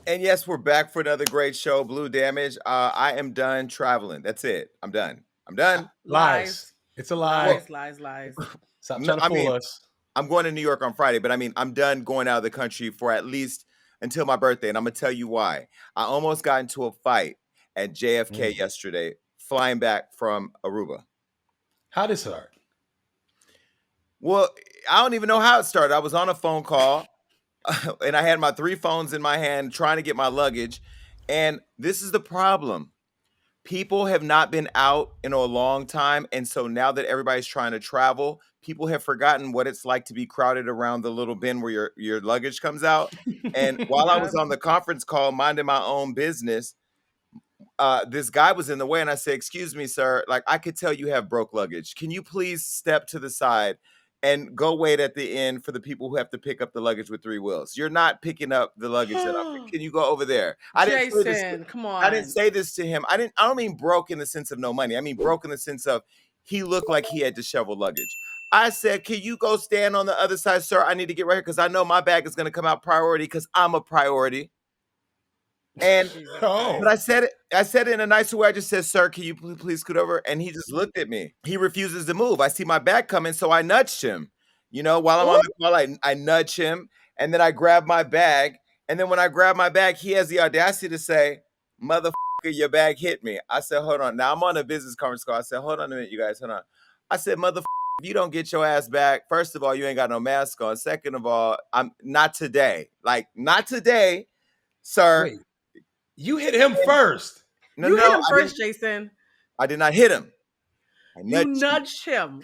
And yes, we're back for another great show, Blue Damage. I am done traveling. That's it. I'm done. I'm done. Lies. It's a lie. Well, Lies. Stop no, trying to I fool mean, us. I'm going to New York on Friday, but I mean, I'm done going out of the country for at least until my birthday. And I'm going to tell you why. I almost got into a fight at JFK Mm. yesterday, flying back from Aruba. How this start? Well, I don't even know how it started. I was on a phone call and I had my 3 phones in my hand trying to get my luggage. And this is the problem. People have not been out in a long time. And so now that everybody's trying to travel, people have forgotten what it's like to be crowded around the little bin where your luggage comes out. And while I was Yep. on the conference call minding my own business, this guy was in the way and I said, "Excuse me, sir, like I could tell you have broke luggage. Can you please step to the side and go wait at the end for the people who have to pick up the luggage with 3 wheels? You're not picking up the luggage that can you go over there?" Jason, come I didn't on. say this to him. I don't mean broke in the sense of no money. I mean broke in the sense of he looked like he had disheveled luggage. I said, "Can you go stand on the other side, sir? I need to get right here because I know my bag is going to come out priority because I'm a priority." And Oh. but I said it in a nicer way. I just said, "Sir, can you please scoot over?" And he just looked at me. He refuses to move. I see my bag coming, so I nudged him. You know, while I'm on the call, I nudge him, and then I grab my bag. And then when I grab my bag, he has the audacity to say, "Motherfucker, your bag hit me." I said, "Hold on." Now I'm on a business conference call. I said, "Hold on a minute, you guys. Hold on." I said, "Motherfucker, if you don't get your ass back, first of all, you ain't got no mask on. Second of all, I'm not today. Like, not today, sir." Wait. You hit him first. No, You hit him I first, didn't. Jason. I did not hit him. I You nudged him. nudged him.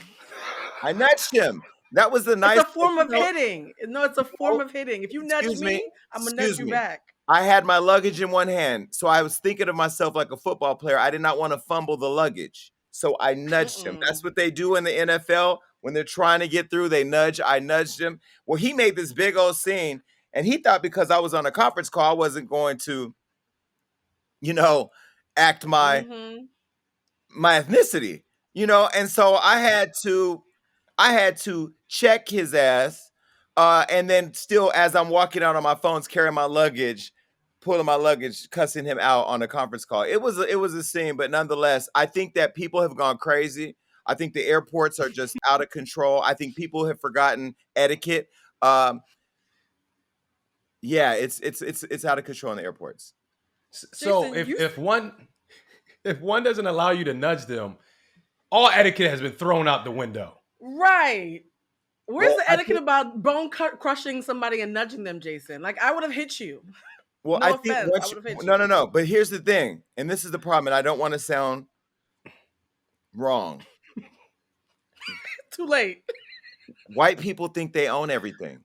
I nudged him. That was the It's nice a form you of know, hitting. No, it's a form of hitting. If you nudge excuse me. me, I'm gonna nudge Excuse you me. back. I had my luggage in one hand, so I was thinking of myself like a football player. I did not want to fumble the luggage. So I nudged him. That's Mm-mm. what they do in the NFL when they're trying to get through. They nudge. I nudged him. Well, he made this big old scene, and he thought because I was on a conference call, I wasn't going to, you know, act Mm-hmm. my ethnicity, and so I had to check his ass, and then still as I'm walking out on my phones carrying my luggage, pulling my luggage, cussing him out on a conference call. It was a scene, but nonetheless, I think that people have gone crazy. I think the airports are just out of control. I think people have forgotten etiquette. Um, yeah, it's out of control in the airports. So Jason, you if one doesn't allow you to nudge them, all etiquette has been thrown out the window. right. Where's Well, the I etiquette think about crushing somebody and nudging them, Jason? Like I would have hit you. Well, I No think offense, I once would have hit no, you. no, no. But here's the thing, and this is the problem, and I don't want to sound wrong. Too late. White people think they own everything.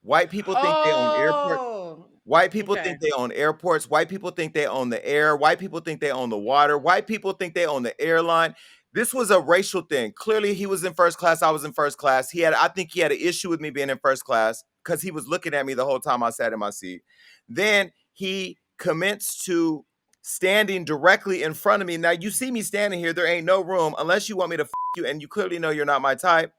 White people think they own airports. Oh, White people okay. think they own airports. White people think they own the air. White people think they own the water. White people think they own the airline. This was a racial thing. Clearly, he was in first class. I was in first class. I think he had an issue with me being in first class because he was looking at me the whole time I sat in my seat. Then he commenced to standing directly in front of me. Now, you see me standing here. There ain't no room unless you want me to you, and you clearly know you're not my type.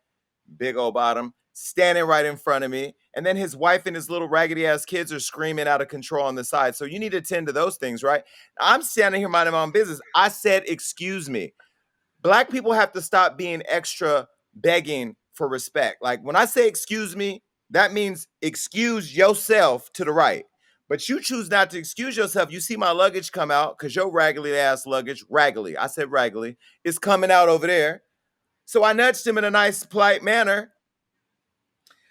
Big old bottom, standing right in front of me. And then his wife and his little raggedy ass kids are screaming out of control on the side. So you need to attend to those things, right? I'm standing here minding my own business. I said, "Excuse me." Black people have to stop being extra begging for respect. Like when I say excuse me, that means excuse yourself to the right. But you choose not to excuse yourself. You see my luggage come out because your raggedy ass luggage, raggedy, I said raggedy, is coming out over there. So I nudged him in a nice, polite manner.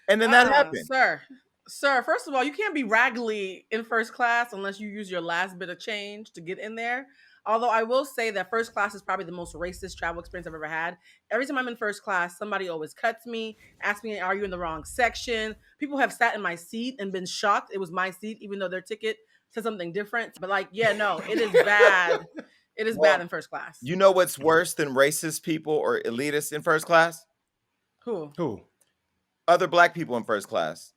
And then that happened. Sir. Sir, first of all, you can't be raggedy in first class unless you use your last bit of change to get in there. Although I will say that first class is probably the most racist travel experience I've ever had. Every time I'm in first class, somebody always cuts me, asks me, "Are you in the wrong section?" People have sat in my seat and been shocked it was my seat, even though their ticket said something different. But like, yeah, no, it is bad. It is bad Well, in first class. you know what's worse than racist people or elitists in first class? Who? Who? Other black people in first class.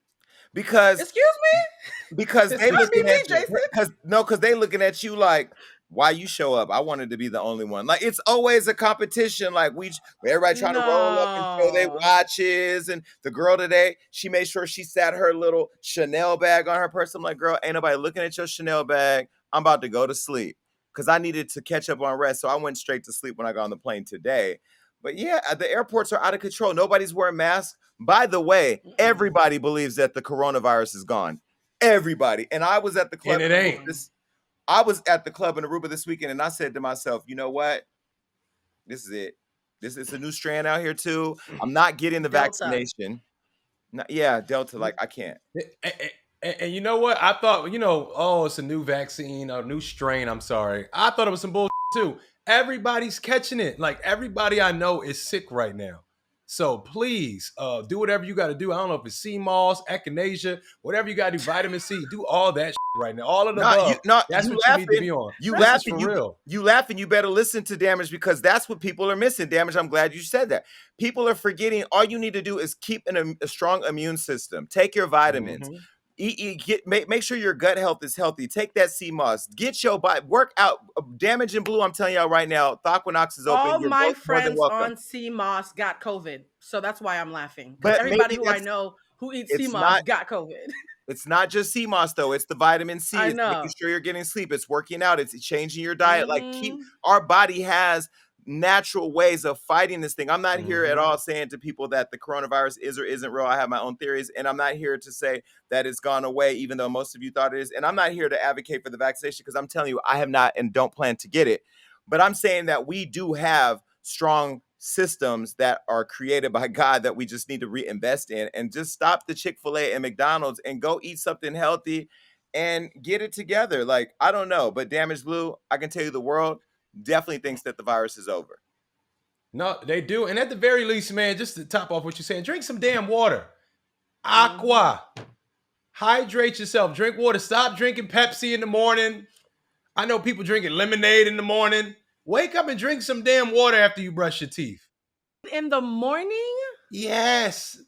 Because Excuse me? because they Might be looking me, at you Jason. because they looking at you like why you show up? I wanted to be the only one. Like it's always a competition. Like everybody trying to roll up and show their No. watches. And the girl today, she made sure she sat her little Chanel bag on her purse. I'm like, girl, ain't nobody looking at your Chanel bag. I'm about to go to sleep because I needed to catch up on rest. So I went straight to sleep when I got on the plane today. But yeah, the airports are out of control. Nobody's wearing masks. By the way, everybody believes that the coronavirus is gone. Everybody. And I was at the club. And it ain't. I was at the club in Aruba this weekend, and I said to myself, you know what? This is it. This is a new strand out here too. I'm not getting the Delta. vaccination. Yeah, Delta. Like I can't. And you know what? I thought, oh, it's a new vaccine, a new strain. I'm sorry. I thought it was some bullshit too. Everybody's catching it. Like everybody I know is sick right now. So please do whatever you got to do. I don't know if it's sea moss, echinacea, whatever you got to do, vitamin C, do all that right now. All of the above. That's what you need to be on. You This is laughing, for real. You laughing, you better listen to Damage because that's what people are missing. Damage, I'm glad you said that. People are forgetting all you need to do is keep a strong immune system. Take your vitamins. Mm-hmm. Make sure your gut health is healthy. Take that sea moss. Get your body work out. Damage in Blue. I'm telling y'all right now. Thoquinox is open. All You're my more than friends welcome. on sea moss got COVID, so that's why I'm laughing. But everybody who I know who eats sea moss got COVID. It's not just sea moss though. It's the vitamin C. I It's know. making sure you're getting sleep. It's working out. It's changing your diet. Like our body has natural ways of fighting this thing. I'm not here at all saying to people that the coronavirus is or isn't real. I have my own theories, and I'm not here to say that it's gone away, even though most of you thought it is. And I'm not here to advocate for the vaccination because I'm telling you, I have not and don't plan to get it. But I'm saying that we do have strong systems that are created by God that we just need to reinvest in and just stop the Chick-fil-A and McDonald's and go eat something healthy and get it together. Like, I don't know, but Damaged Blue, I can tell you the world definitely thinks that the virus is over. No, they do. And at the very least, man, just to top off what you're saying, drink some damn water. Aqua. Hydrate yourself. Drink water. Stop drinking Pepsi in the morning. I know people drinking lemonade in the morning. Wake up and drink some damn water after you brush your teeth. In the morning? Yes.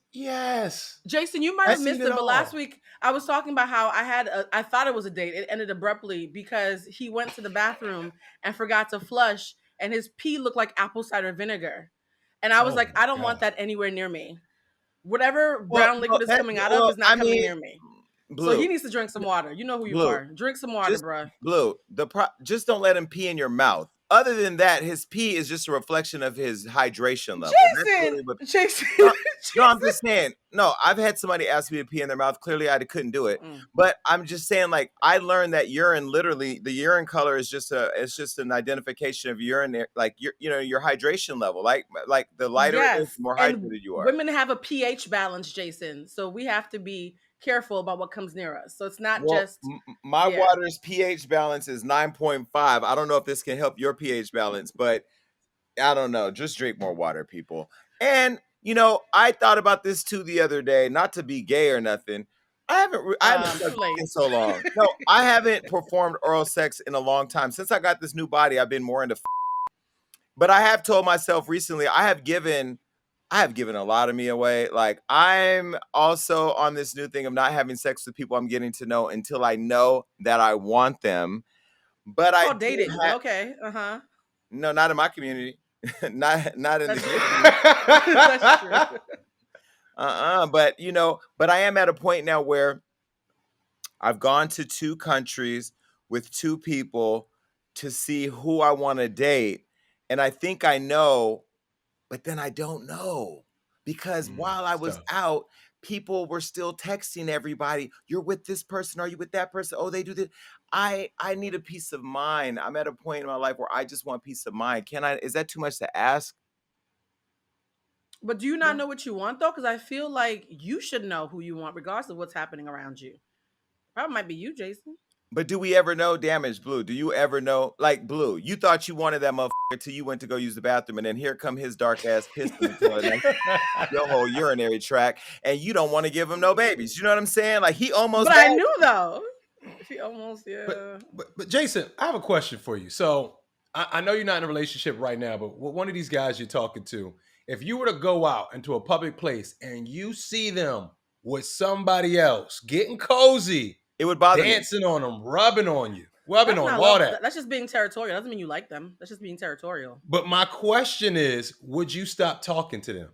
Jason, you might have missed it, but last week I was talking about how I thought it was a date. It ended abruptly because he went to the bathroom and forgot to flush, and his pee looked like apple cider vinegar. And I was like, I don't want that anywhere near me. Whatever brown liquid is coming out of is not coming near me. Blue. So he needs to drink some water. You know who you are. Drink some water, bro. Blue, just don't let him pee in your mouth. Other than that, his pee is just a reflection of his hydration level. Jason. No, I'm just saying. No, I've had somebody ask me to pee in their mouth. Clearly, I couldn't do it. But I'm just saying, like, I learned that urine, literally, the urine color is just an identification of urine, like your hydration level. Like the lighter it is, the more hydrated you are. Women have a pH balance, Jason. So we have to be careful about what comes near us. So it's not just my water's pH balance is 9.5. I don't know if this can help your pH balance, but I don't know. Just drink more water, people. And I thought about this too the other day, not to be gay or nothing. I haven't in so long. No, I haven't performed oral sex in a long time. Since I got this new body, I've been more into but I have told myself recently, I have given a lot of me away. Like, I'm also on this new thing of not having sex with people I'm getting to know until I know that I want them. But dating. Okay. No, not in my community. not in the community. That's true. But I am at a point now where I've gone to 2 countries with 2 people to see who I want to date. And I think I know, but then I don't know because while I was out, people were still texting everybody. You're with this person. Are you with that person? Oh, they do this. I need a peace of mind. I'm at a point in my life where I just want peace of mind. Is that too much to ask? But do you not know what you want though? Because I feel like you should know who you want regardless of what's happening around you. Probably might be you, Jason. But do we ever know, Damaged Blue? Do you ever know, like Blue, you thought you wanted that motherfucker till you went to go use the bathroom, and then here come his dark ass pissing your whole urinary tract, and you don't want to give him no babies. You know what I'm saying? Like he almost. But I knew though. He almost, But Jason, I have a question for you. So I know you're not in a relationship right now, but one of these guys you're talking to, if you were to go out into a public place and you see them with somebody else getting cozy. It would bother dancing on them, rubbing on you. Well, I've been That's on not all love. that. That's just being territorial. Doesn't mean you like them. That's just being territorial. But my question is, would you stop talking to them?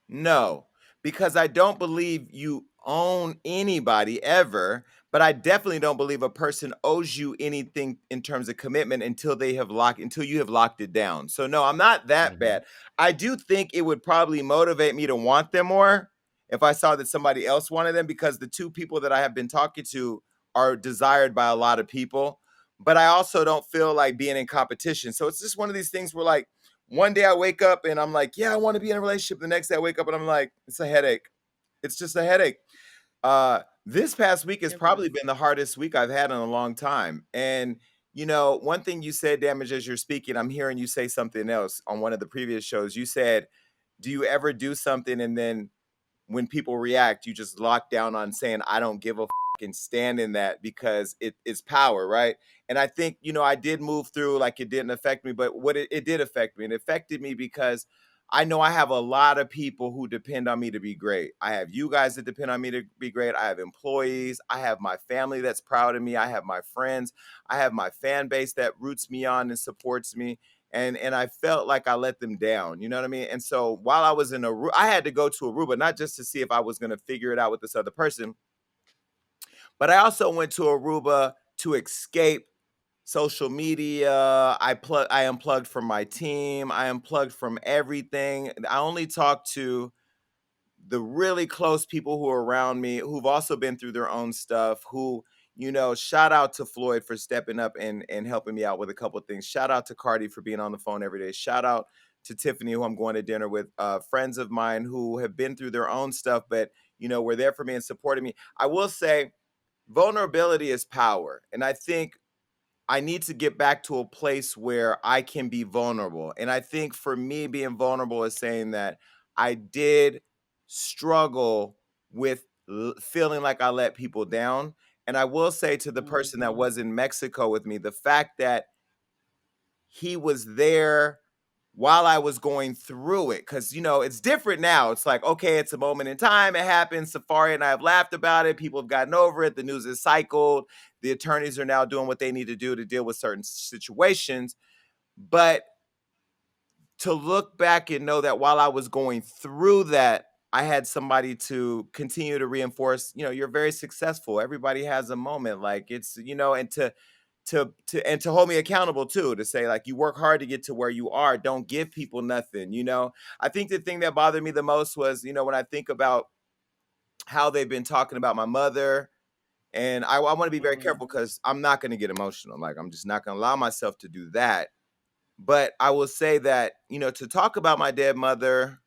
No, because I don't believe you own anybody ever, but I definitely don't believe a person owes you anything in terms of commitment until you have locked it down. So no, I'm not that Mhm. bad. I do think it would probably motivate me to want them more if I saw that somebody else wanted them, because the two people that I have been talking to are desired by a lot of people, but I also don't feel like being in competition. So it's just one of these things where, like, one day I wake up and I'm like, yeah, I want to be in a relationship. The next day I wake up and I'm like, it's a headache. It's just a headache. This past week has Give her. probably been the hardest week I've had in a long time. And, one thing you said, Damage, as you're speaking, I'm hearing you say something else on one of the previous shows. You said, do you ever do something and then when people react, you just lock down on saying, I don't give a and stand in that because it's power, right? And I think, I did move through like it didn't affect me, but what it did affect me. And it affected me because I know I have a lot of people who depend on me to be great. I have you guys that depend on me to be great. I have employees. I have my family that's proud of me. I have my friends. I have my fan base that roots me on and supports me. And I felt like I let them down, you know what I mean? And so while I was in Aruba, I had to go to Aruba, not just to see if I was going to figure it out with this other person, but I also went to Aruba to escape social media. I unplugged from my team. I unplugged from everything. I only talked to the really close people who are around me, who've also been through their own stuff, who, shout out to Floyd for stepping up and helping me out with a couple of things. Shout out to Cardi for being on the phone every day. Shout out to Tiffany, who I'm going to dinner with, friends of mine who have been through their own stuff, but, were there for me and supported me. I will say vulnerability is power. And I think I need to get back to a place where I can be vulnerable. And I think for me, being vulnerable is saying that I did struggle with feeling like I let people down. And I will say to the person that Mhm. was in Mexico with me, the fact that he was there while I was going through it. Cause it's different now. It's like, okay, it's a moment in time. It happened. Safari and I have laughed about it. People have gotten over it. The news is cycled. The attorneys are now doing what they need to do to deal with certain situations. But to look back and know that while I was going through that, I had somebody to continue to reinforce, you're very successful. Everybody has a moment. Like it's, and to hold me accountable too, to say like you work hard to get to where you are, don't give people nothing. I think the thing that bothered me the most was, when I think about how they've been talking about my mother, and I want to be very Mhm. careful because I'm not going to get emotional. Like I'm just not going to allow myself to do that. But I will say that, to talk about my dead mother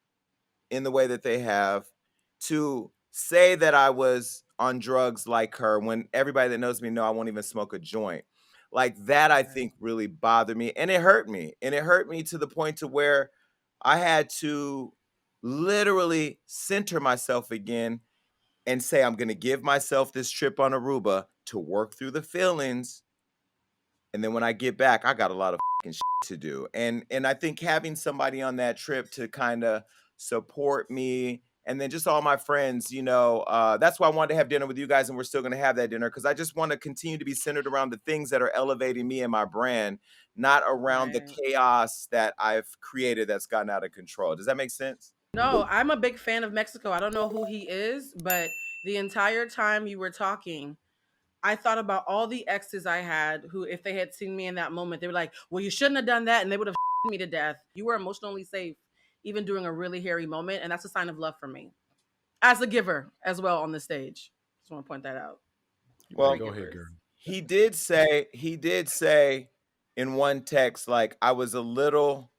in the way that they have, to say that I was on drugs like her when everybody that knows me know I won't even smoke a joint. Like that I Right. think really bothered me and it hurt me. And it hurt me to the point to where I had to literally center myself again and say I'm going to give myself this trip on Aruba to work through the feelings, and then when I get back, I got a lot of shit to do. And I think having somebody on that trip to kind of support me, and then just all my friends, that's why I wanted to have dinner with you guys, and we're still going to have that dinner because I just want to continue to be centered around the things that are elevating me and my brand, not around the Right. chaos that I've created that's gotten out of control. Does that make sense? No, I'm a big fan of Mexico. I don't know who he is, but the entire time you were talking, I thought about all the exes I had who, if they had seen me in that moment, they were like, well, you shouldn't have done that. And they would have me to death. You were emotionally safe, even during a really hairy moment. And that's a sign of love for me as a giver as well on the stage. Just want to point that out. You better Great Well, go ahead, girl. givers. he did say in one text, like, I was a little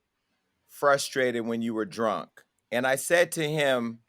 frustrated when you were drunk. And I said to him,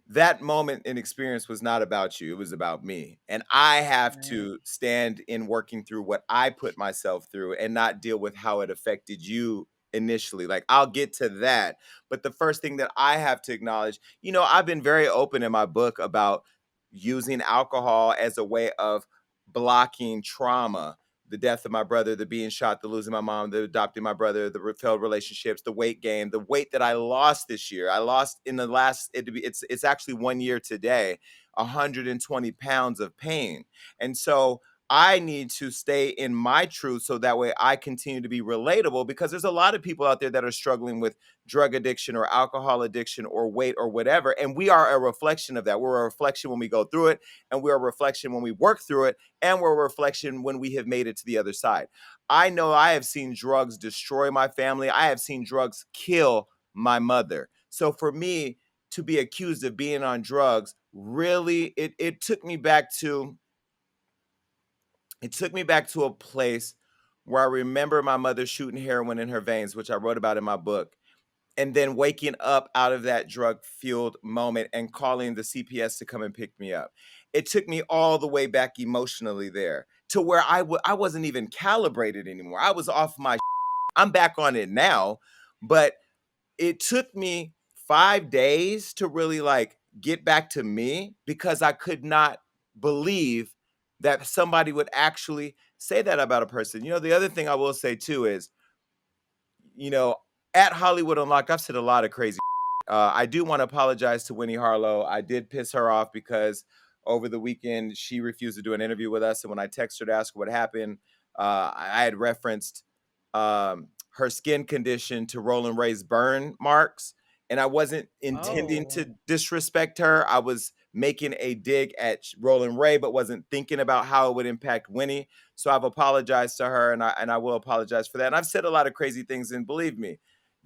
that moment and experience was not about you. It was about me. And I have Right. to stand in working through what I put myself through and not deal with how it affected you initially. Like I'll get to that. But the first thing that I have to acknowledge, I've been very open in my book about using alcohol as a way of blocking trauma. The death of my brother, the being shot, the losing my mom, the adopting my brother, the failed relationships, the weight gain, the weight that I lost this year. I lost in the last, it's actually 1 year today, 120 pounds of pain. And so I need to stay in my truth so that way I continue to be relatable, because there's a lot of people out there that are struggling with drug addiction or alcohol addiction or weight or whatever. And we are a reflection of that. We're a reflection when we go through it, and we're a reflection when we work through it, and we're a reflection when we have made it to the other side. I know I have seen drugs destroy my family. I have seen drugs kill my mother. So for me to be accused of being on drugs, really, it took me back to a place where I remember my mother shooting heroin in her veins, which I wrote about in my book, and then waking up out of that drug fueled moment and calling the CPS to come and pick me up. It took me all the way back emotionally there to where I wasn't even calibrated anymore. I was off my. I'm back on it now, but it took me 5 days to really like get back to me, because I could not believe that somebody would actually say that about a person. The other thing I will say too is, you know, at Hollywood Unlocked, I've said a lot of crazy. I do want to apologize to Winnie Harlow. I did piss her off because over the weekend she refused to do an interview with us, and when I texted her to ask her what happened, I had referenced her skin condition to Roland Ray's burn marks, and I wasn't intending Oh. to disrespect her. I was making a dig at Roland Ray, but wasn't thinking about how it would impact Winnie. So I've apologized to her, and I will apologize for that. And I've said a lot of crazy things, and believe me,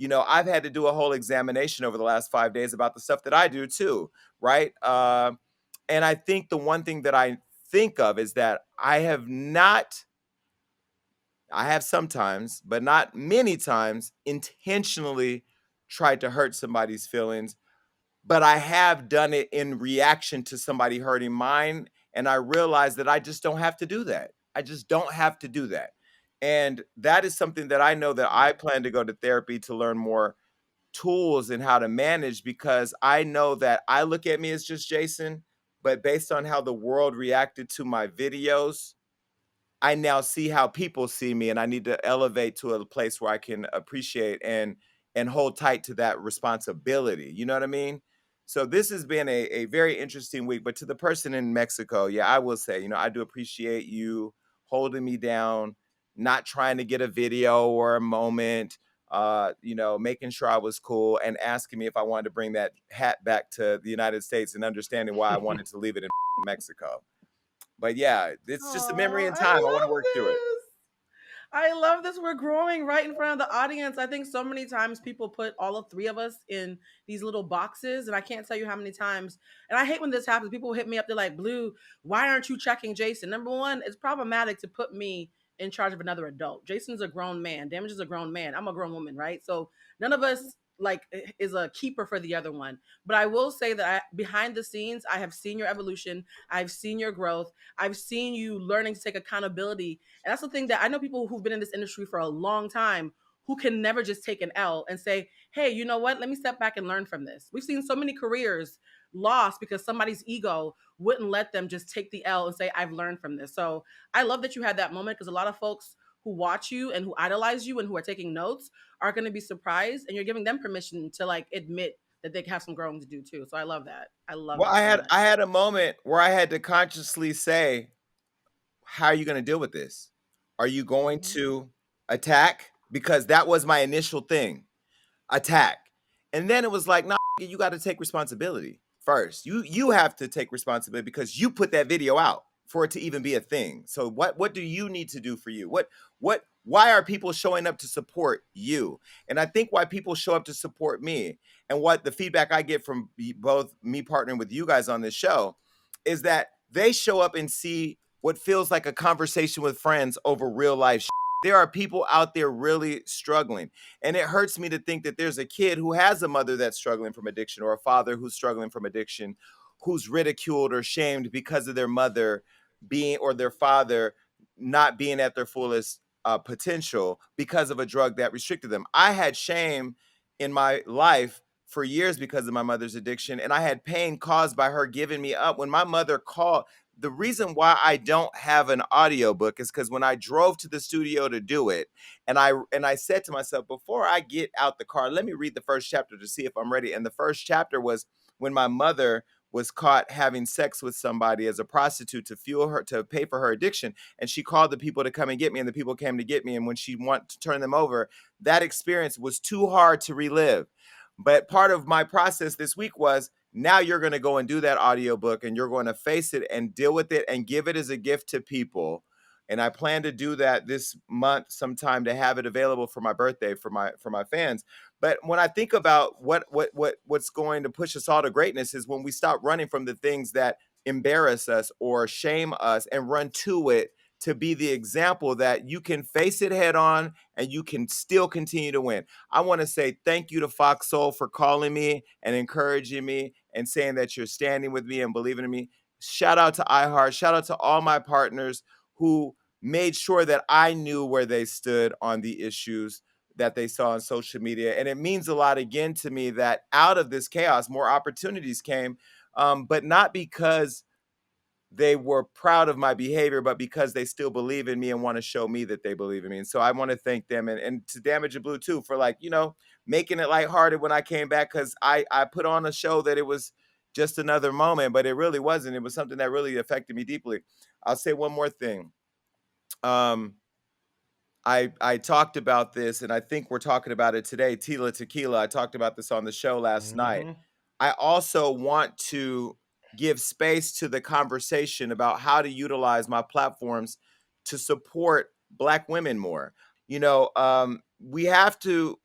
I've had to do a whole examination over the last 5 days about the stuff that I do too, right? And I think the one thing that I think of is that I have sometimes, but not many times, intentionally tried to hurt somebody's feelings, but I have done it in reaction to somebody hurting mine. And I realize that I just don't have to do that. I just don't have to do that. And that is something that I know that I plan to go to therapy to learn more tools and how to manage, because I know that I look at me as just Jason, but based on how the world reacted to my videos, I now see how people see me, and I need to elevate to a place where I can appreciate and hold tight to that responsibility. You know what I mean? So this has been a very interesting week. But to the person in Mexico, yeah, I will say, I do appreciate you holding me down, not trying to get a video or a moment, making sure I was cool and asking me if I wanted to bring that hat back to the United States and understanding why I wanted to leave it in Mexico. But yeah, it's just a memory Aw, in I time. I want to love work through it. this. I love this. We're growing right in front of the audience. I think so many times people put all of three of us in these little boxes, and I can't tell you how many times. And I hate when this happens. People hit me up. They're like, "Blue, why aren't you checking Jason?" Number one, it's problematic to put me in charge of another adult. Jason's a grown man. Damage is a grown man. I'm a grown woman, right? So none of us like is a keeper for the other one. But I will say that behind the scenes, I have seen your evolution. I've seen your growth. I've seen you learning to take accountability, and that's the thing that I know people who've been in this industry for a long time who can never just take an L and say, hey, you know what? Let me step back and learn from this. We've seen so many careers lost because somebody's ego wouldn't let them just take the L and say, I've learned from this. So I love that you had that moment, because a lot of folks who watch you and who idolize you and who are taking notes are going to be surprised, and you're giving them permission to like admit that they have some growing to do too. So I love that. I love Well, that I so had much. I had a moment where I had to consciously say, how are you going to deal with this? Are you going Mhm. to attack? Because that was my initial thing. Attack. And then it was like, nah, you got to take responsibility first. You have to take responsibility because you put that video out for it to even be a thing. So what do you need to do for you? Why are people showing up to support you? And I think why people show up to support me, and what the feedback I get from both me partnering with you guys on this show, is that they show up and see what feels like a conversation with friends over real life. There are people out there really struggling. And it hurts me to think that there's a kid who has a mother that's struggling from addiction, or a father who's struggling from addiction, who's ridiculed or shamed because of their mother being, or their father not being at their fullest potential because of a drug that restricted them. I had shame in my life for years because of my mother's addiction, and I had pain caused by her giving me up. When my mother called, the reason why I don't have an audiobook is because when I drove to the studio to do it, and I said to myself, before I get out the car, let me read the first chapter to see if I'm ready. And the first chapter was when my mother was caught having sex with somebody as a prostitute to fuel her, to pay for her addiction. And she called the people to come and get me, and the people came to get me. And when she wanted to turn them over, that experience was too hard to relive. But part of my process this week was, now you're going to go and do that audiobook, and you're going to face it and deal with it and give it as a gift to people. And I plan to do that this month sometime, to have it available for my birthday for my fans. But when I think about what's going to push us all to greatness, is when we stop running from the things that embarrass us or shame us and run to it, to be the example that you can face it head on and you can still continue to win. I want to say thank you to Fox Soul for calling me and encouraging me and saying that you're standing with me and believing in me. Shout out to iHeart. Shout out to all my partners who made sure that I knew where they stood on the issues that they saw on social media. And it means a lot again to me that out of this chaos, more opportunities came, but not because they were proud of my behavior, but because they still believe in me and want to show me that they believe in me. And so I want to thank them, and to Damage and Blue too, for, like, making it lighthearted when I came back, because I put on a show that it was just another moment, but it really wasn't. It was something that really affected me deeply. I'll say one more thing. I talked about this, and I think we're talking about it today. Tila Tequila, I talked about this on the show last night. I also want to give space to the conversation about how to utilize my platforms to support Black women more. We have to.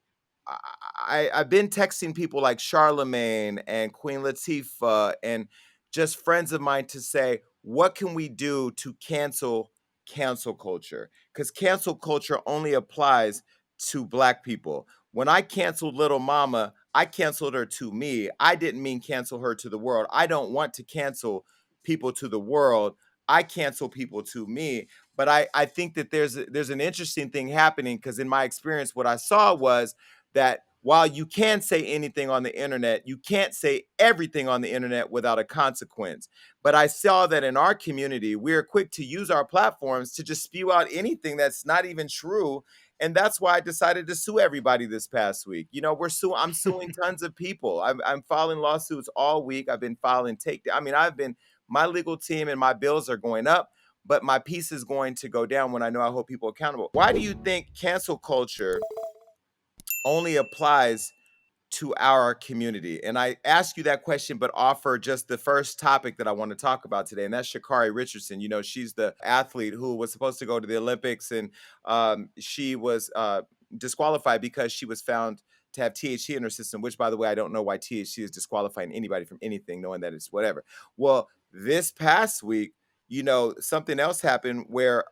I've been texting people like Charlemagne and Queen Latifah and just friends of mine to say, what can we do to cancel culture? Because cancel culture only applies to Black people. When I canceled Little Mama, I canceled her to me. I didn't mean cancel her to the world. I don't want to cancel people to the world. I cancel people to me. But I think that there's an interesting thing happening, because in my experience, what I saw was that while you can say anything on the internet, you can't say everything on the internet without a consequence. But I saw that in our community, we're quick to use our platforms to just spew out anything that's not even true. And that's why I decided to sue everybody this past week. I'm suing tons of people. I'm filing lawsuits all week. I've been filing my legal team and my bills are going up, but my piece is going to go down when I know I hold people accountable. Why do you think cancel culture only applies to our community? And I ask you that question, but offer just the first topic that I want to talk about today, and that's Sha Carri Richardson. She's the athlete who was supposed to go to the Olympics, and she was disqualified because she was found to have THC in her system, which, by the way, I don't know why THC is disqualifying anybody from anything, knowing that it's whatever. Well, this past week, something else happened where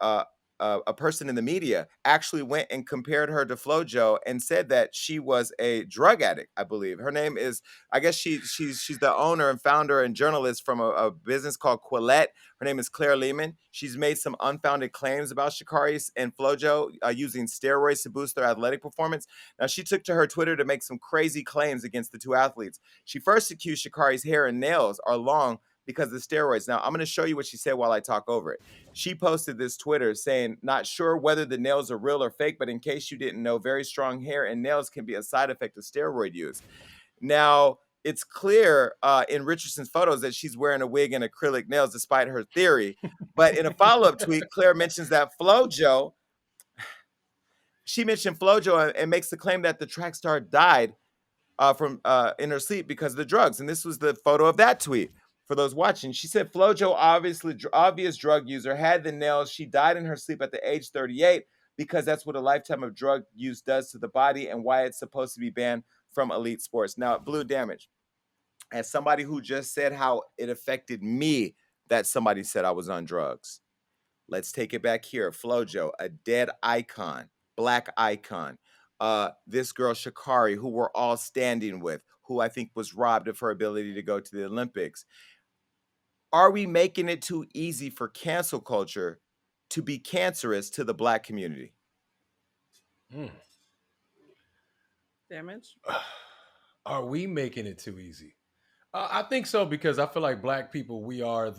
a person in the media actually went and compared her to FloJo and said that she was a drug addict. I believe her name is. I guess she's the owner and founder and journalist from a business called Quillette. Her name is Claire Lehman. She's made some unfounded claims about Sha Carri and FloJo using steroids to boost their athletic performance. Now, she took to her Twitter to make some crazy claims against the two athletes. She first accused Sha Carri's hair and nails are long because of steroids. Now, I'm going to show you what she said while I talk over it. She posted this Twitter saying, not sure whether the nails are real or fake, but in case you didn't know, very strong hair and nails can be a side effect of steroid use. Now, it's clear in Richardson's photos that she's wearing a wig and acrylic nails, despite her theory. But in a follow-up tweet, Claire mentions that she mentioned FloJo and makes the claim that the track star died from in her sleep because of the drugs. And this was the photo of that tweet. For those watching, she said FloJo, obvious drug user, had the nails. She died in her sleep at the age 38 because that's what a lifetime of drug use does to the body and why it's supposed to be banned from elite sports. Now, Blue Damage, as somebody who just said how it affected me that somebody said I was on drugs, let's take it back here. FloJo, a dead icon, Black icon. This girl, Sha Carri, who we're all standing with, who I think was robbed of her ability to go to the Olympics. Are we making it too easy for cancel culture to be cancerous to the Black community? Damage. Are we making it too easy? I think so, because I feel like Black people, we are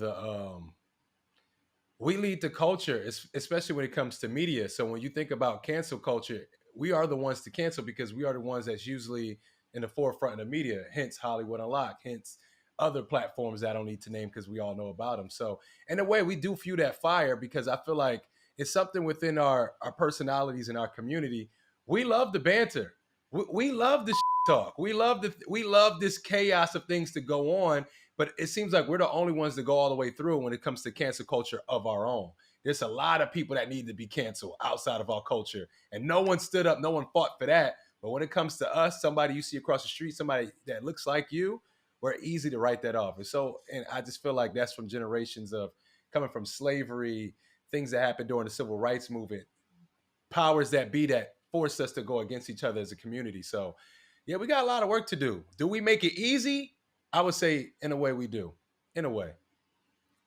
we lead the culture, especially when it comes to media. So when you think about cancel culture, we are the ones to cancel because we are the ones that's usually in the forefront of the media, hence Hollywood Unlocked, hence other platforms that I don't need to name because we all know about them. So in a way, we do fuel that fire because I feel like it's something within our personalities and our community. We love the banter. We love the talk. We love this chaos of things to go on. But it seems like we're the only ones that go all the way through when it comes to cancel culture of our own. There's a lot of people that need to be canceled outside of our culture, and no one stood up, no one fought for that. But when it comes to us, somebody you see across the street, somebody that looks like you, we're easy to write that off. And I just feel like that's from generations of coming from slavery, things that happened during the civil rights movement, powers that be that forced us to go against each other as a community. So, yeah, we got a lot of work to do. Do we make it easy? I would say, in a way, we do. In a way.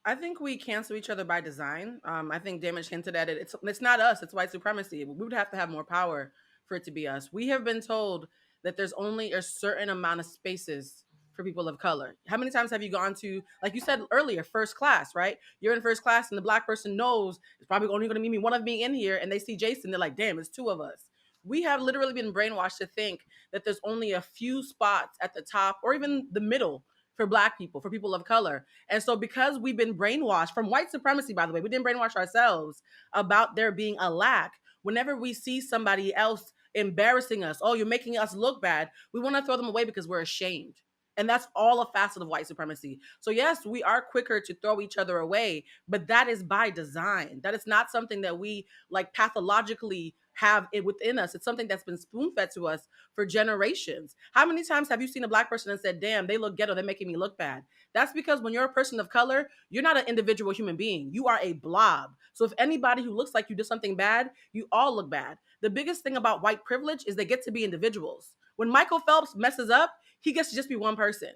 I think we cancel each other by design. I think Damage hinted at it. It's not us. It's white supremacy. We would have to have more power for it to be us. We have been told that there's only a certain amount of spaces for people of color. How many times have you gone to, like you said earlier, first class, right? You're in first class and the black person knows it's probably only going to be me, one of me in here, and they see Jason, they're like, damn, it's two of us. We have literally been brainwashed to think that there's only a few spots at the top or even the middle for black people, for people of color. And so because we've been brainwashed from white supremacy, by the way, we didn't brainwash ourselves about there being a lack. Whenever we see somebody else embarrassing us, oh, you're making us look bad, we want to throw them away because we're ashamed. And that's all a facet of white supremacy. So yes, we are quicker to throw each other away, but that is by design. That is not something that we like pathologically have it within us. It's something that's been spoon fed to us for generations. How many times have you seen a black person and said, damn, they look ghetto, they're making me look bad? That's because when you're a person of color, you're not an individual human being. You are a blob. So if anybody who looks like you did something bad, you all look bad. The biggest thing about white privilege is they get to be individuals. When Michael Phelps messes up, he gets to just be one person.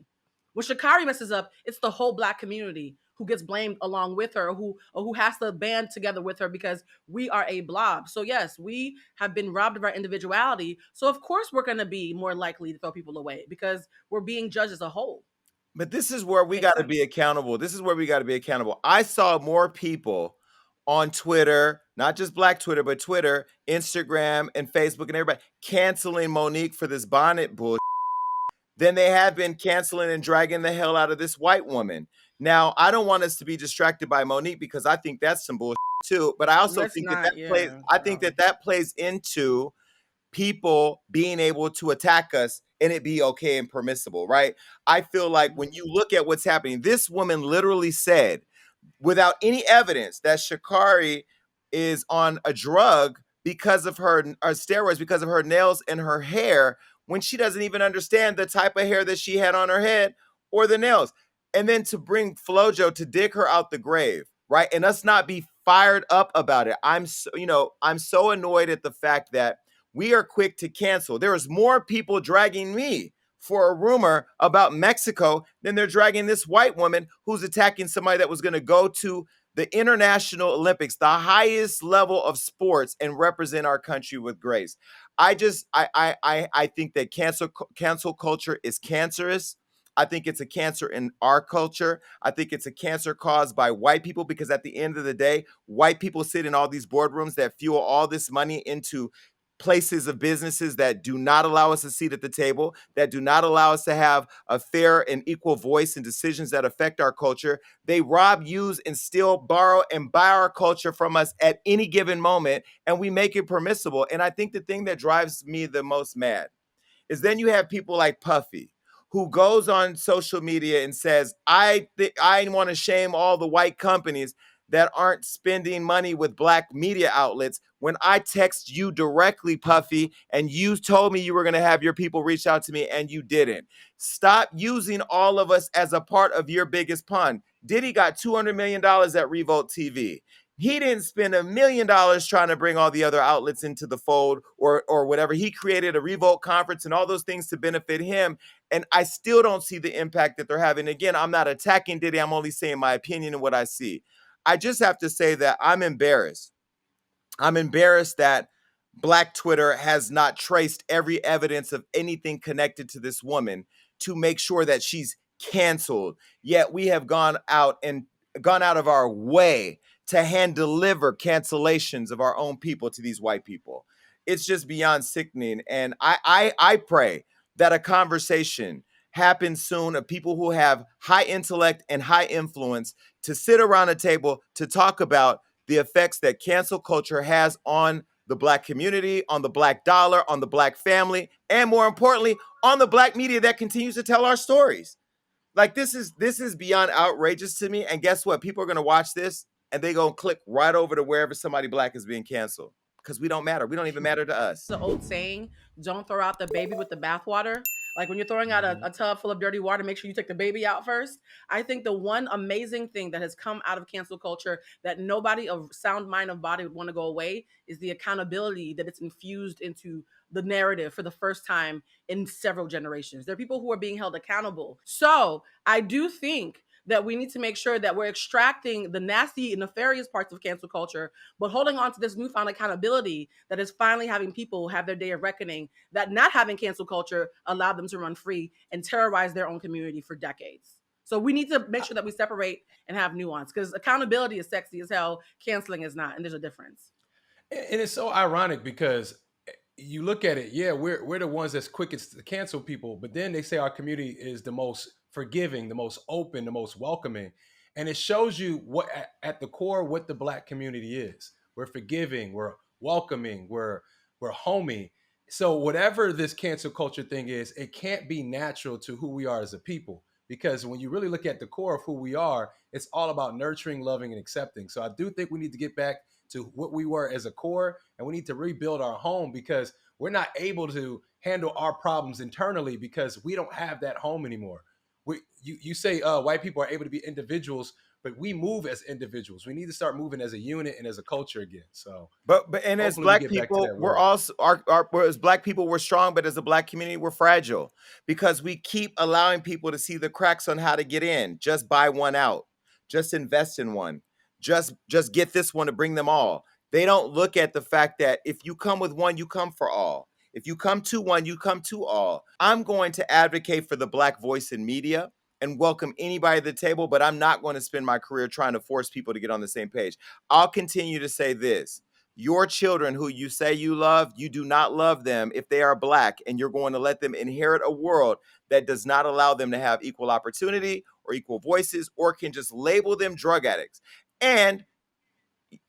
When Sha Carri messes up, it's the whole black community who gets blamed along with her, or who has to band together with her because we are a blob. So yes, we have been robbed of our individuality. So of course we're going to be more likely to throw people away because we're being judged as a whole. But this is where we Makes got to sense. be accountable. This is where we got to be accountable. I saw more people on Twitter, not just Black Twitter, but Twitter, Instagram, and Facebook, and everybody canceling Monique for this bonnet bullshit than they have been canceling and dragging the hell out of this white woman. Now, I don't want us to be distracted by Monique because I think that's some bullshit too. But I also Let's think not, yeah. I think that plays into people being able to attack us and it be okay and permissible, right? I feel like when you look at what's happening, this woman literally said, without any evidence, that Sha Carri is on a drug because of her steroids, because of her nails and her hair, when she doesn't even understand the type of hair that she had on her head or the nails. And then to bring Flojo to dig her out the grave, right? And us not be fired up about it. I'm so annoyed at the fact that we are quick to cancel. There is more people dragging me for a rumor about Mexico than they're dragging this white woman who's attacking somebody that was going to go to the International Olympics, the highest level of sports, and represent our country with grace. I think that cancel culture is cancerous. I think it's a cancer in our culture. I think it's a cancer caused by white people because at the end of the day, white people sit in all these boardrooms that fuel all this money into places of businesses that do not allow us a seat at the table, that do not allow us to have a fair and equal voice in decisions that affect our culture. They rob, use, and steal, borrow, and buy our culture from us at any given moment, and we make it permissible. And I think the thing that drives me the most mad is then you have people like Puffy, who goes on social media and says, I want to shame all the white companies that aren't spending money with black media outlets when I text you directly, Puffy, and you told me you were going to have your people reach out to me and you didn't. Stop using all of us as a part of your biggest pun. Diddy got $200 million at Revolt TV. He didn't spend $1 million trying to bring all the other outlets into the fold or whatever. He created a Revolt conference and all those things to benefit him. And I still don't see the impact that they're having. Again, I'm not attacking Diddy. I'm only saying my opinion and what I see. I just have to say that I'm embarrassed. I'm embarrassed that Black Twitter has not traced every evidence of anything connected to this woman to make sure that she's canceled. Yet we have gone out of our way to hand deliver cancellations of our own people to these white people. It's just beyond sickening. And I pray that a conversation happen soon of people who have high intellect and high influence to sit around a table to talk about the effects that cancel culture has on the Black community, on the Black dollar, on the Black family, and more importantly, on the Black media that continues to tell our stories. Like this is beyond outrageous to me. And guess what? People are gonna watch this and they gonna click right over to wherever somebody Black is being canceled. Because we don't matter. We don't even matter to us. The old saying, don't throw out the baby with the bathwater. Like when you're throwing out a tub full of dirty water, make sure you take the baby out first. I think the one amazing thing that has come out of cancel culture that nobody of sound mind of body would want to go away is the accountability that it's infused into the narrative for the first time in several generations. There are people who are being held accountable. So I do think that we need to make sure that we're extracting the nasty and nefarious parts of cancel culture, but holding on to this newfound accountability that is finally having people have their day of reckoning, that not having cancel culture allowed them to run free and terrorize their own community for decades. So we need to make sure that we separate and have nuance, because accountability is sexy as hell, canceling is not, and there's a difference. And it's so ironic because you look at it, yeah, we're the ones that's quickest to cancel people, but then they say our community is the most forgiving, the most open, the most welcoming. And it shows you what at the core what the Black community is. We're forgiving, we're welcoming, we're homey. So whatever this cancel culture thing is, it can't be natural to who we are as a people. Because when you really look at the core of who we are, it's all about nurturing, loving, and accepting. So I do think we need to get back to what we were as a core, and we need to rebuild our home, because we're not able to handle our problems internally because we don't have that home anymore. You say white people are able to be individuals, but we move as individuals. We need to start moving as a unit and as a culture again. So, but and as Black people, we're also as Black people, we're strong, but as a Black community, we're fragile because we keep allowing people to see the cracks on how to get in. Just buy one out. Just invest in one. Just get this one to bring them all. They don't look at the fact that if you come with one, you come for all. If you come to one, you come to all. I'm going to advocate for the Black voice in media and welcome anybody to the table, but I'm not going to spend my career trying to force people to get on the same page. I'll continue to say this. Your children who you say you love, you do not love them if they are Black, and you're going to let them inherit a world that does not allow them to have equal opportunity or equal voices, or can just label them drug addicts. And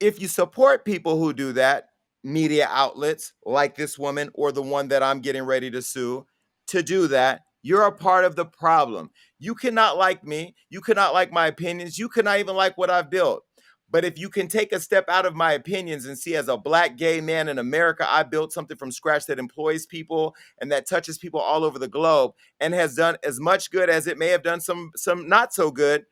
if you support people who do that, media outlets like this woman or the one that I'm getting ready to sue to do that, you're a part of the problem. You cannot like me. You cannot like my opinions. You cannot even like what I've built. But if you can take a step out of my opinions and see, as a Black gay man in America, I built something from scratch that employs people and that touches people all over the globe and has done as much good as it may have done some not so good,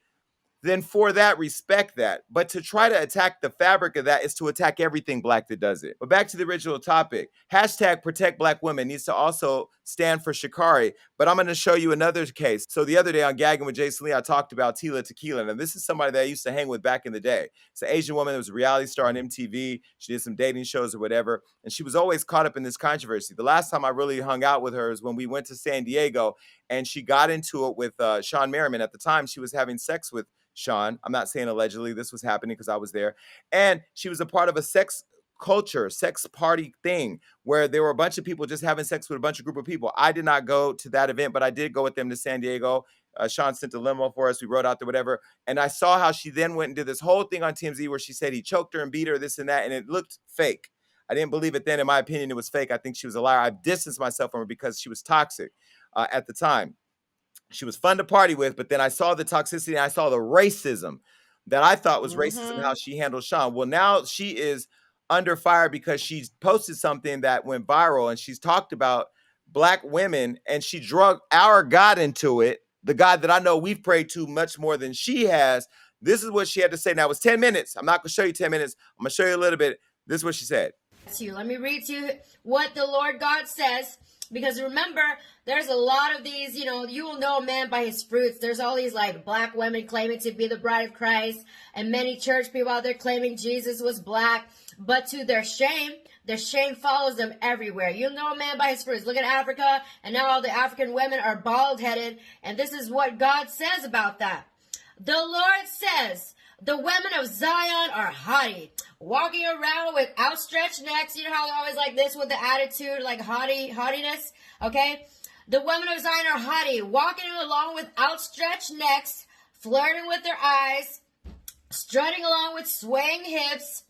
then for that, respect that. But to try to attack the fabric of that is to attack everything Black that does it. But back to the original topic, hashtag protect Black women needs to also stand for Sha Carri. But I'm going to show you another case. So the other day on Gagging with Jason Lee, I talked about Tila Tequila. And this is somebody that I used to hang with back in the day. It's an Asian woman that was a reality star on MTV. She did some dating shows or whatever. And she was always caught up in this controversy. The last time I really hung out with her is when we went to San Diego, and she got into it with Sean Merriman. At the time, she was having sex with Sean. I'm not saying allegedly, this was happening because I was there. And she was a part of a sex culture, sex party thing where there were a bunch of people just having sex with a bunch of group of people. I did not go to that event, but I did go with them to San Diego. Sean sent a limo for us. We rode out there, whatever. And I saw how she then went and did this whole thing on TMZ where she said he choked her and beat her, this and that. And it looked fake. I didn't believe it then. In my opinion, it was fake. I think she was a liar. I distanced myself from her because she was toxic at the time. She was fun to party with, but then I saw the toxicity and I saw the racism that I thought was racism, how she handled Sean. Well, now she is under fire because she posted something that went viral, and she's talked about Black women, and she drug our God into it, the God that I know we've prayed to much more than she has. This is what she had to say. Now, it was 10 minutes. I'm not going to show you 10 minutes. I'm going to show you a little bit. This is what she said. Let me read to you what the Lord God says. Because remember, there's a lot of these, you will know a man by his fruits. There's all these like Black women claiming to be the bride of Christ, and many church people out there claiming Jesus was Black. But to their shame follows them everywhere. You'll know a man by his fruits. Look at Africa, and now all the African women are bald-headed. And this is what God says about that. The Lord says, the women of Zion are haughty, walking around with outstretched necks. You know how they're always like this with the attitude, like haughtiness, okay? The women of Zion are haughty, walking along with outstretched necks, flirting with their eyes, strutting along with swaying hips,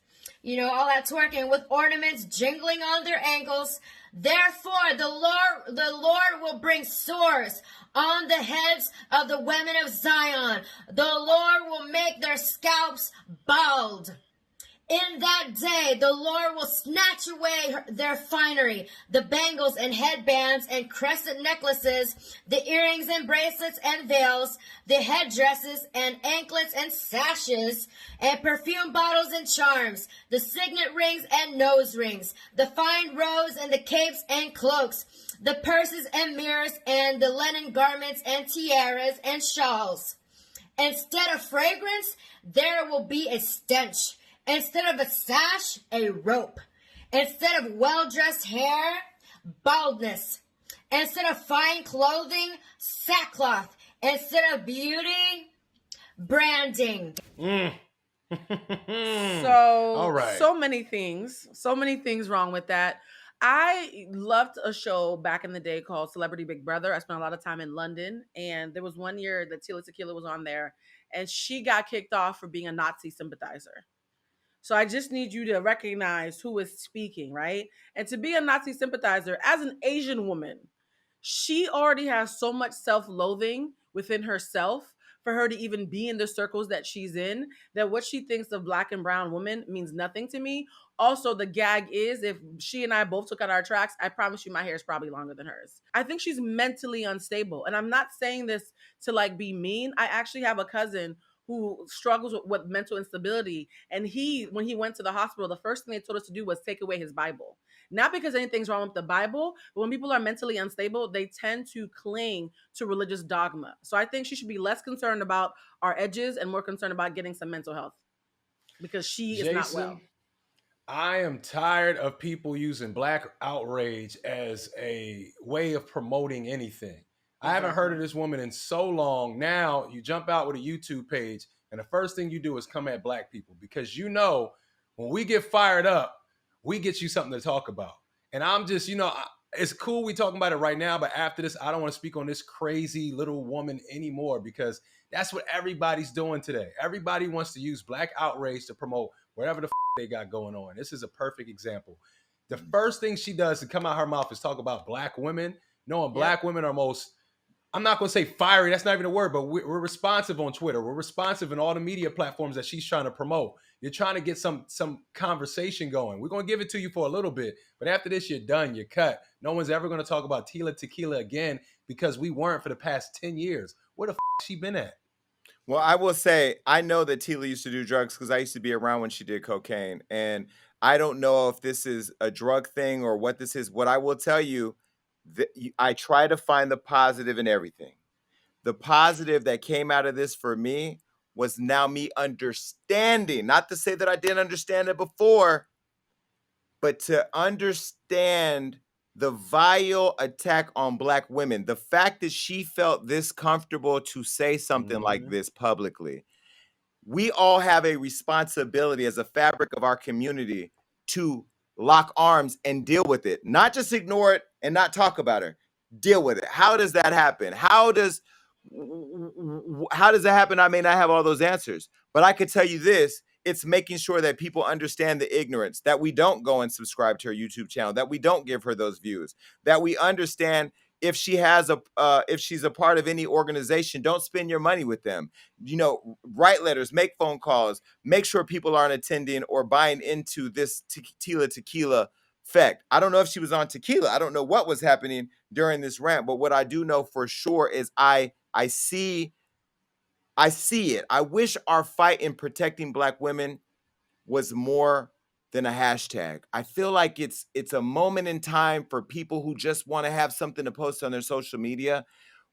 all that twerking, with ornaments jingling on their ankles. Therefore, the Lord will bring sores on the heads of the women of Zion. The Lord will make their scalps bald. In that day, the Lord will snatch away their finery, the bangles and headbands and crescent necklaces, the earrings and bracelets and veils, the headdresses and anklets and sashes, and perfume bottles and charms, the signet rings and nose rings, the fine robes and the capes and cloaks, the purses and mirrors and the linen garments and tiaras and shawls. Instead of fragrance, there will be a stench. Instead of a sash, a rope. Instead of well-dressed hair, baldness. Instead of fine clothing, sackcloth. Instead of beauty, branding. All right. So many things wrong with that. I loved a show back in the day called Celebrity Big Brother. I spent a lot of time in London, and there was one year that Tila Tequila was on there, and she got kicked off for being a Nazi sympathizer. So I just need you to recognize who is speaking, right? And to be a Nazi sympathizer, as an Asian woman, she already has so much self-loathing within herself for her to even be in the circles that she's in, that what she thinks of Black and brown women means nothing to me. Also, the gag is, if she and I both took out our tracks, I promise you my hair is probably longer than hers. I think she's mentally unstable. And I'm not saying this to be mean. I actually have a cousin who struggles with mental instability. And when he went to the hospital, the first thing they told us to do was take away his Bible. Not because anything's wrong with the Bible, but when people are mentally unstable, they tend to cling to religious dogma. So I think she should be less concerned about our edges and more concerned about getting some mental health, because she is not well. I am tired of people using Black outrage as a way of promoting anything. I haven't heard of this woman in so long. Now you jump out with a YouTube page, and the first thing you do is come at Black people, because when we get fired up, we get you something to talk about. And I'm just, it's cool we talking about it right now, but after this, I don't want to speak on this crazy little woman anymore, because that's what everybody's doing today. Everybody wants to use Black outrage to promote whatever the they got going on. This is a perfect example. The first thing she does to come out her mouth is talk about Black women, knowing Black women are most, I'm not going to say fiery, that's not even a word, but we're responsive on Twitter. We're responsive in all the media platforms that she's trying to promote. You're trying to get some conversation going. We're going to give it to you for a little bit, but after this, you're done, you're cut. No one's ever going to talk about Tila Tequila again, because we weren't for the past 10 years. Where the she been at? Well, I will say, I know that Tila used to do drugs because I used to be around when she did cocaine. And I don't know if this is a drug thing or what this is. What I will tell you, I try to find the positive in everything. The positive that came out of this for me was now me understanding, not to say that I didn't understand it before, but to understand the vile attack on Black women. The fact that she felt this comfortable to say something like this publicly. We all have a responsibility as a fabric of our community to lock arms and deal with it. Not just ignore it and not talk about it. Deal with it. How does that happen? How does that happen? I may not have all those answers, but I could tell you this. It's making sure that people understand the ignorance, that we don't go and subscribe to her YouTube channel, that we don't give her those views, that we understand if she has if she's a part of any organization, don't spend your money with them. Write letters, make phone calls, make sure people aren't attending or buying into this Tila Tequila fact. I don't know if she was on tequila. I don't know what was happening during this rant, but what I do know for sure is I see it. I wish our fight in protecting Black women was more than a hashtag. I feel like it's a moment in time for people who just want to have something to post on their social media,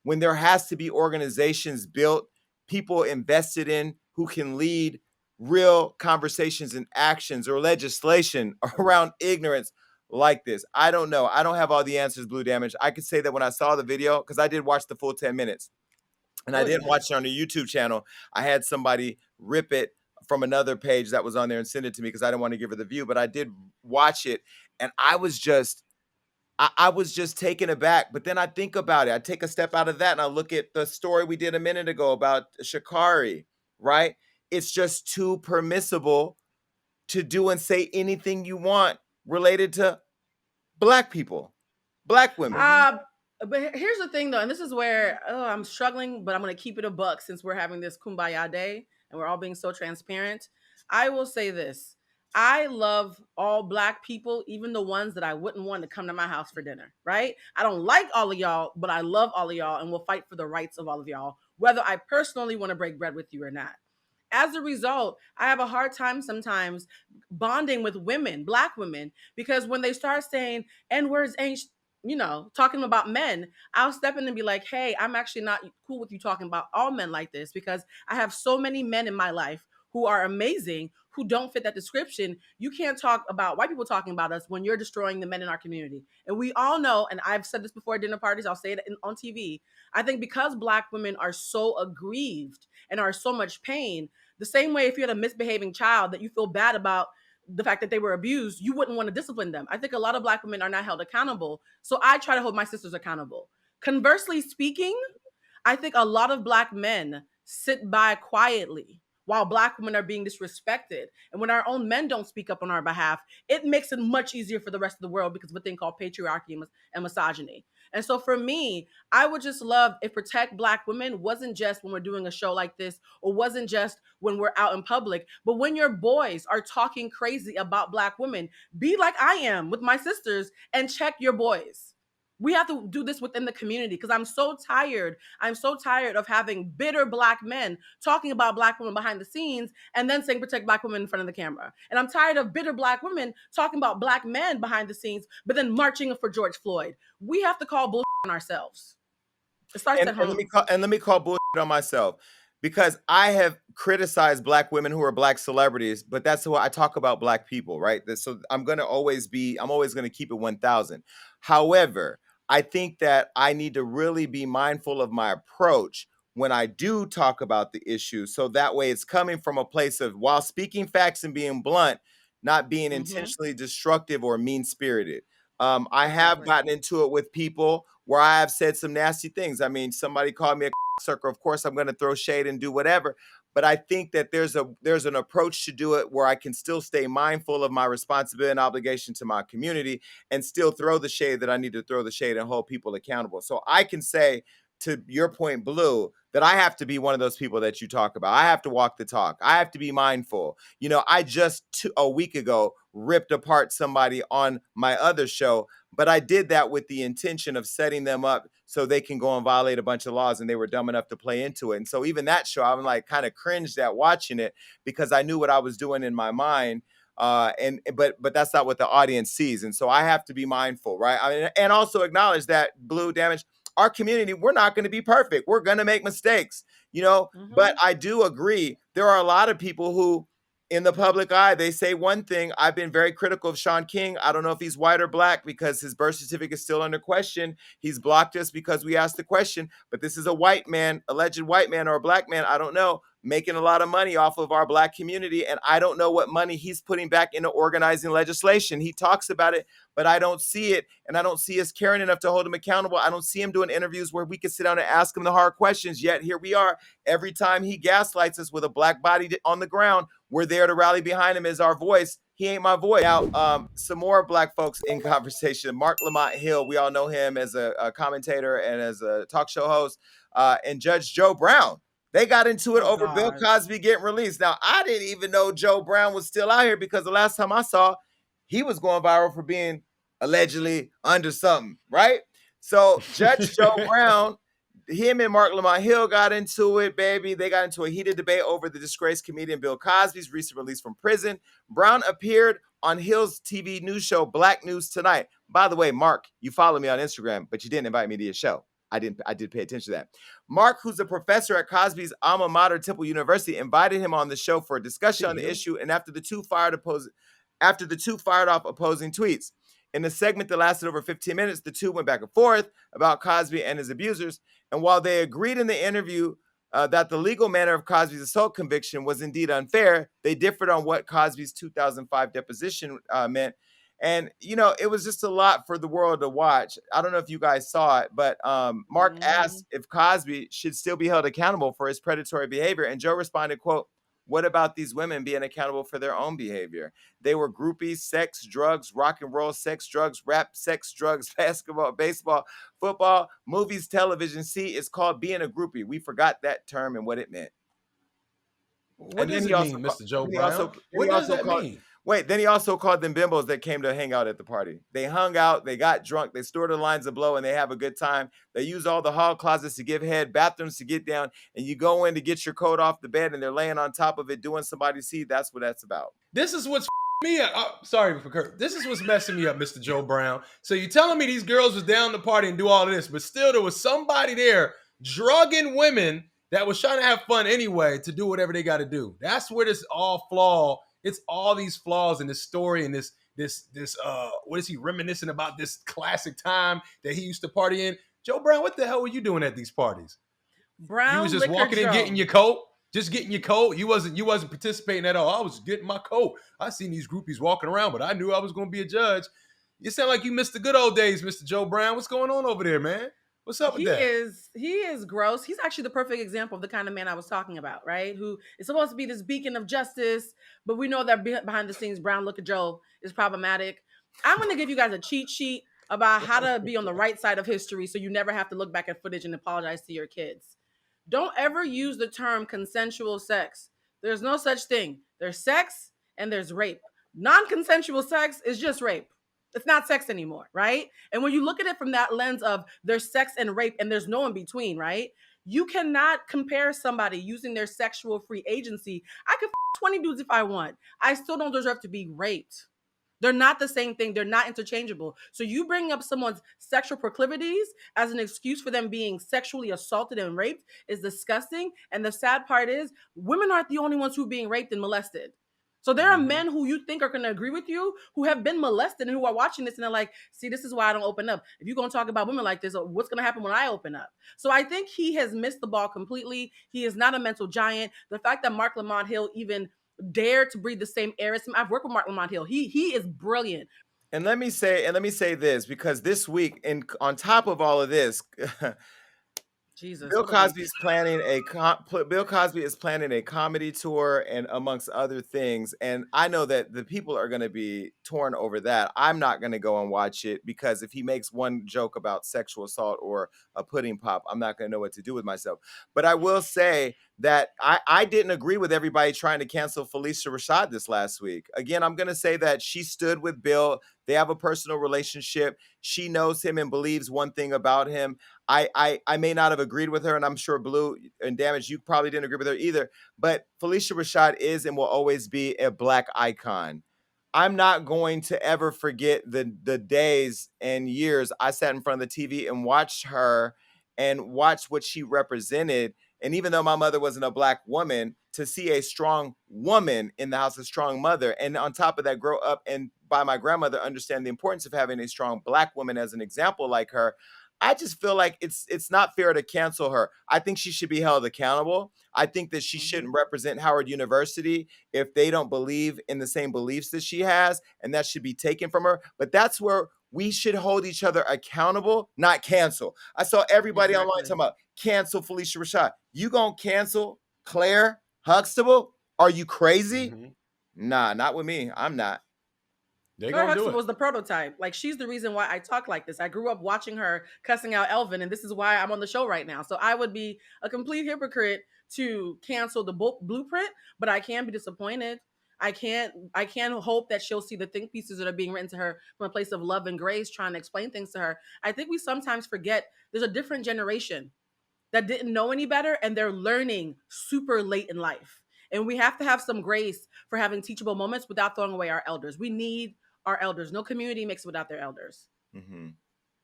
when there has to be organizations built, people invested in, who can lead real conversations and actions or legislation around ignorance like this. I don't know. I don't have all the answers, Blue Damage. I could say that when I saw the video, because I did watch the full 10 minutes, and I didn't watch it on the YouTube channel. I had somebody rip it from another page that was on there and send it to me because I didn't want to give her the view, but I did watch it, and I was just I was just taken aback. But then I think about it. I take a step out of that and I look at the story we did a minute ago about Sha Carri, right? It's just too permissible to do and say anything you want related to Black people, Black women. But here's the thing, though, and this is where I'm struggling, but I'm going to keep it a buck since we're having this kumbaya day and we're all being so transparent. I will say this. I love all Black people, even the ones that I wouldn't want to come to my house for dinner, right? I don't like all of y'all, but I love all of y'all and will fight for the rights of all of y'all, whether I personally want to break bread with you or not. As a result, I have a hard time sometimes bonding with women, Black women, because when they start saying N words ain't, talking about men, I'll step in and be like, hey, I'm actually not cool with you talking about all men like this, because I have so many men in my life who are amazing, who don't fit that description. You can't talk about white people talking about us when you're destroying the men in our community. And we all know, and I've said this before at dinner parties, I'll say it on TV. I think because Black women are so aggrieved and are so much pain, the same way if you had a misbehaving child that you feel bad about the fact that they were abused, you wouldn't want to discipline them. I think a lot of Black women are not held accountable. So I try to hold my sisters accountable. Conversely speaking, I think a lot of Black men sit by quietly while Black women are being disrespected. And when our own men don't speak up on our behalf, it makes it much easier for the rest of the world because of a thing called patriarchy and misogyny. And so for me, I would just love if Protect Black Women wasn't just when we're doing a show like this, or wasn't just when we're out in public, but when your boys are talking crazy about Black women, be like I am with my sisters and check your boys. We have to do this within the community because I'm so tired. I'm so tired of having bitter Black men talking about Black women behind the scenes and then saying protect Black women in front of the camera. And I'm tired of bitter Black women talking about Black men behind the scenes, but then marching for George Floyd. We have to call bullshit on ourselves. It starts at home. Let me call bullshit on myself, because I have criticized Black women who are Black celebrities, but that's what I talk about Black people, right? So I'm always going to keep it 1,000. However, I think that I need to really be mindful of my approach when I do talk about the issue. So that way it's coming from a place of, while speaking facts and being blunt, not being intentionally destructive or mean-spirited. I have gotten into it with people where I have said some nasty things. I mean, somebody called me a sucker. Of course, I'm going to throw shade and do whatever. But I think that there's an approach to do it where I can still stay mindful of my responsibility and obligation to my community and still throw the shade that I need to throw the shade and hold people accountable. So I can say, to your point, Blue, that I have to be one of those people that you talk about. I have to walk the talk. I have to be mindful. I just a week ago ripped apart somebody on my other show, but I did that with the intention of setting them up so they can go and violate a bunch of laws, and they were dumb enough to play into it. And so even that show, I'm like kind of cringed at watching it because I knew what I was doing in my mind. But that's not what the audience sees. And so I have to be mindful, right? I mean, and also acknowledge that, Blue, damage, our community, we're not going to be perfect. We're going to make mistakes, but I do agree. There are a lot of people who, in the public eye, they say one thing. I've been very critical of Sean King. I don't know if he's white or Black because his birth certificate is still under question. He's blocked us because we asked the question, but this is a white man, alleged white man or a Black man, I don't know, making a lot of money off of our Black community. And I don't know what money he's putting back into organizing legislation. He talks about it, but I don't see it. And I don't see us caring enough to hold him accountable. I don't see him doing interviews where we can sit down and ask him the hard questions. Yet here we are. Every time he gaslights us with a Black body on the ground, we're there to rally behind him as our voice. He ain't my voice. Now, some more Black folks in conversation. Marc Lamont Hill, we all know him as a commentator and as a talk show host, and Judge Joe Brown. They got into it over Bill Cosby getting released. Now, I didn't even know Joe Brown was still out here because the last time I saw, he was going viral for being allegedly under something, right? So Judge Joe Brown, him and Marc Lamont Hill got into it, baby. They got into a heated debate over the disgraced comedian Bill Cosby's recent release from prison. Brown appeared on Hill's TV news show, Black News Tonight. By the way, Mark, you follow me on Instagram, but you didn't invite me to your show. I did pay attention to that. Mark, who's a professor at Cosby's alma mater, Temple University, invited him on the show for a discussion on the issue. And after the two fired off opposing tweets. In a segment that lasted over 15 minutes, the two went back and forth about Cosby and his abusers. And while they agreed in the interview that the legal manner of Cosby's assault conviction was indeed unfair, they differed on what Cosby's 2005 deposition meant. And it was just a lot for the world to watch. I don't know if you guys saw it, but Mark asked if Cosby should still be held accountable for his predatory behavior, and Joe responded, quote, "What about these women being accountable for their own behavior? They were groupies, sex, drugs, rock and roll, sex, drugs, rap, sex, drugs, basketball, baseball, football, movies, television. See, it's called being a groupie. We forgot that term and what it meant." What And then does he it also mean, ca- Mr. Joe then he Brown? also then he What does also that called mean? wait, then he also called them bimbos that came to hang out at the party. They hung out, they got drunk, they stored the lines of blow, and they have a good time. They use all the hall closets to give head, bathrooms to get down, and you go in to get your coat off the bed, and they're laying on top of it doing somebody's seed. That's what that's about. This is what's me up. Sorry for Kurt. This is what's messing me up, Mr. Joe Brown. So you're telling me these girls was down the party and do all of this, but still there was somebody there drugging women that was trying to have fun anyway to do whatever they got to do. That's where this all flaw. It's all these flaws in this story and this what is he reminiscing about this classic time that he used to party in? Joe Brown, what the hell were you doing at these parties? Brown You was just liquor walking in, Joe. getting your coat, just getting your coat. You wasn't participating at all. I was getting my coat. I seen these groupies walking around, but I knew I was going to be a judge. You sound like you missed the good old days, Mr. Joe Brown. What's going on over there, man? What's up with that? He is gross. He's actually the perfect example of the kind of man I was talking about, right? Who is supposed to be this beacon of justice, but we know that behind the scenes, Brown Liquor Joe is problematic. I'm going to give you guys a cheat sheet about how to be on the right side of history so you never have to look back at footage and apologize to your kids. Don't ever use the term consensual sex. There's no such thing. There's sex and there's rape. Non-consensual sex is just rape. It's not sex anymore, right? And when you look at it from that lens of there's sex and rape and there's no in between, right? You cannot compare somebody using their sexual free agency. I could 20 dudes if I want. I still don't deserve to be raped. They're not the same thing. They're not interchangeable. So you bring up someone's sexual proclivities as an excuse for them being sexually assaulted and raped is disgusting. And the sad part is women aren't the only ones who are being raped and molested. So there are men who you think are going to agree with you who have been molested and who are watching this and they're like, see, this is why I don't open up. If you're going to talk about women like this, what's going to happen when I open up? So I think he has missed the ball completely. He is not a mental giant. The fact that Marc Lamont Hill even dared to breathe the same air as him. I've worked with Marc Lamont Hill. He is brilliant. And let me say this, because this week, on top of all of this, Jesus. Bill Cosby is planning a comedy tour, and amongst other things. And I know that the people are going to be torn over that. I'm not going to go and watch it because if he makes one joke about sexual assault or a pudding pop, I'm not going to know what to do with myself. But I will say that I didn't agree with everybody trying to cancel Felicia Rashad this last week. Again, I'm going to say that she stood with Bill. They have a personal relationship. She knows him and believes one thing about him. I may not have agreed with her, and I'm sure Blue and Damage, you probably didn't agree with her either. But Felicia Rashad is and will always be a Black icon. I'm not going to ever forget the days and years I sat in front of the TV and watched her and watched what she represented. And even though my mother wasn't a Black woman, to see a strong woman in the house, a strong mother, and on top of that, grow up and by my grandmother understand the importance of having a strong Black woman as an example like her. I just feel like it's not fair to cancel her. I think she should be held accountable. I think that she shouldn't represent Howard University if they don't believe in the same beliefs that she has, and that should be taken from her. But that's where we should hold each other accountable, not cancel. I saw everybody online talking about cancel Felicia Rashad. You gonna cancel Claire Huxtable? Are you crazy? Nah, not with me. I'm not. Claire Huxtable was the prototype. Like, she's the reason why I talk like this. I grew up watching her cussing out Elvin, and this is why I'm on the show right now. So I would be a complete hypocrite to cancel the blueprint, but I can be disappointed. I can't hope that she'll see the think pieces that are being written to her from a place of love and grace, trying to explain things to her. I think we sometimes forget there's a different generation that didn't know any better, and they're learning super late in life. And we have to have some grace for having teachable moments without throwing away our elders. We need our elders. No community makes it without their elders.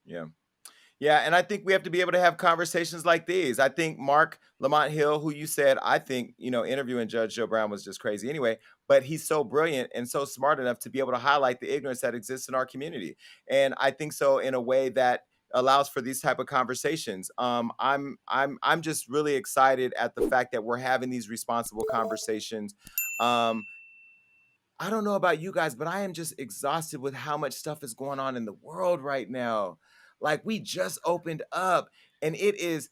Yeah. Yeah, and I think we have to be able to have conversations like these. I think Marc Lamont Hill, who you said, I think, interviewing Judge Joe Brown was just crazy anyway, but he's so brilliant and so smart enough to be able to highlight the ignorance that exists in our community. And I think so in a way that allows for these type of conversations. I'm just really excited at the fact that we're having these responsible conversations. I don't know about you guys, but I am just exhausted with how much stuff is going on in the world right now. Like, we just opened up, and it is,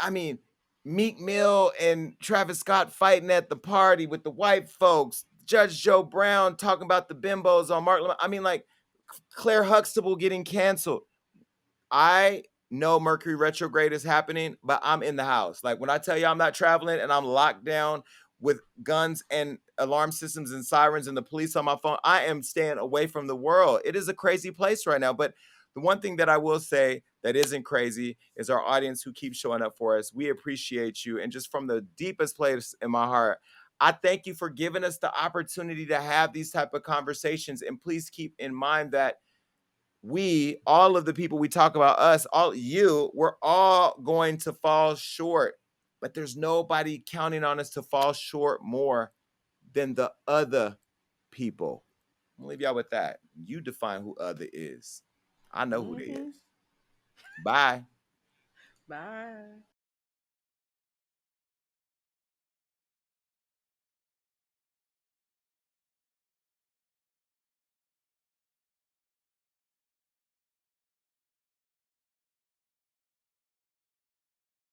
I mean, Meek Mill and Travis Scott fighting at the party with the white folks, Judge Joe Brown talking about the bimbos on Marc Lamont. I mean, like, Claire Huxtable getting canceled. I know Mercury retrograde is happening, but I'm in the house. Like, when I tell you I'm not traveling and I'm locked down with guns and alarm systems and sirens and the police on my phone, I am staying away from the world. It is a crazy place right now. But the one thing that I will say that isn't crazy is our audience who keeps showing up for us. We appreciate you. And just from the deepest place in my heart, I thank you for giving us the opportunity to have these type of conversations. And please keep in mind that we, all of the people we talk about, us, all you, we're all going to fall short, but there's nobody counting on us to fall short more than the other people. I'm gonna leave y'all with that. You define who other is. I know who they is. Bye. Bye.